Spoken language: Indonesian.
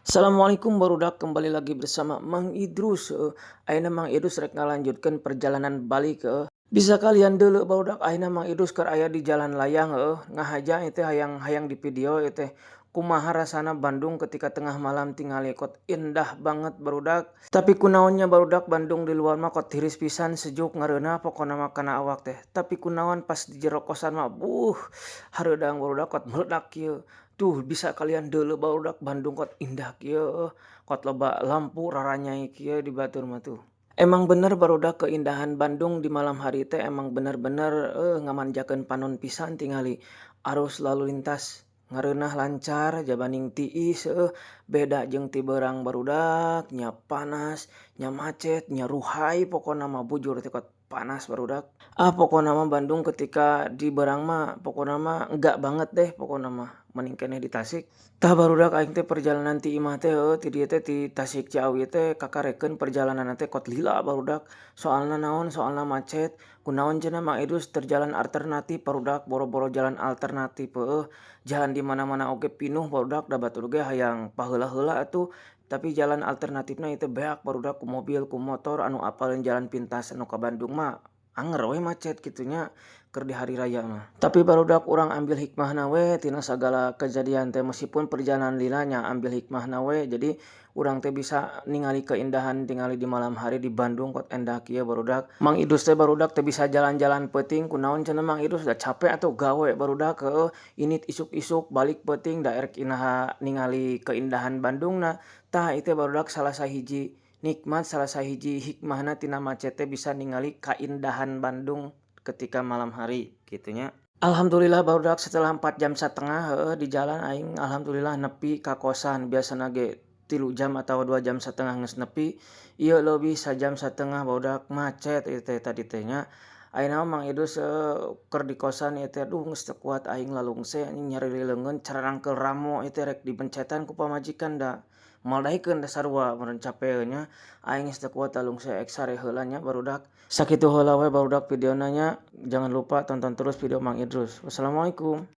Assalamualaikum barudak kembali lagi bersama Mang Idrus. Ayeuna Mang Idrus rek ngalanjutkeun perjalanan balik. Bisa kalian deuleu barudak ayeuna Mang Idrus keur aya di jalan layang ngahaja teh hayang-hayang di video teh. Kumaha rasana Bandung ketika tengah malam tingali kot indah banget barudak. Tapi kunaonnya barudak Bandung di luar mah kot tiris pisan sejuk ngareuna pokona mah kana awak teh. Tapi kunaon pas di jero kosan mah hareudang barudak kot meledak kieu. Tuh bisa kalian deuleu barudak Bandung kot indah kieu kot loba lampu raranyai kieu di batur mah tuh. Emang bener barudak keindahan Bandung di malam hari teh emang bener-bener ngamanjakeun panon pisan tingali arus lalu lintas ngareunah lancar jabaning tiis beda jeung ti beurang barudak nya panas, nya macet, nya ruhai pokona mah bujur teh kot panas barudak. Pokona mah Bandung ketika di beurang mah pokona mah enggak banget deh pokona mah mending keneh di Tasik. Tah barudak aing teh perjalanan ti imah teh ti dieu teh ti Tasik Ciawi teh kakarekeun perjalanan teh kot lila barudak. Soalna naon? Soalna macet. Kunaon cenah Mang Idrus terjalan alternatif barudak boro-boro jalan alternatif jalan di mana-mana oge pinuh barudak da batur ge hayang paheula-heula atuh. Tapi jalan alternatifna ieu teh beak barudak ku mobil ku motor anu apaleun jalan pintas anu ka Bandung mah anger we macet kitu nya keur di hari raya mah. Tapi barudak urang ambil hikmahna we tina sagala kejadian teh meskipun perjalanan lila nya ambil hikmahna we jadi urang teh bisa ningali keindahan tingali di malam hari di Bandung kot endah kieu barudak. Mang Idrus teh barudak teh bisa jalan-jalan peuting kunaon cenah Mang Idrus da capek atuh gawe barudak init isuk-isuk balik peuting da erek inaha ningali keindahan Bandungna. Tah ieu teh barudak salah sahiji nikmat salah sahiji hikmahna tina macet teh bisa ningali kaindahan Bandung ketika malam hari kitu nya. Alhamdulillah barudak setelah 4,5 jam di jalan aing alhamdulillah nepi ka kosan. Biasana ge 3 jam atau 2,5 jam geus nepi. Ieu leuwih 1,5 jam barudak macet ieu teh tadi teh nya. Ayeuna mah Mang Idrus keur di kosan ieu teh aduh geus teu kuat aing lalungse anjing nyariri leungeun cararangkeul ramo ieu teh rek dibencetan ku pamajikan da moal da sarua meureun capek nya. Aing geus teu kuat lalungse ek sare heula nya barudak. Sakitu heula we barudak videona nya. Jangan lupa tonton terus video Mang Idrus. Wassalamualaikum.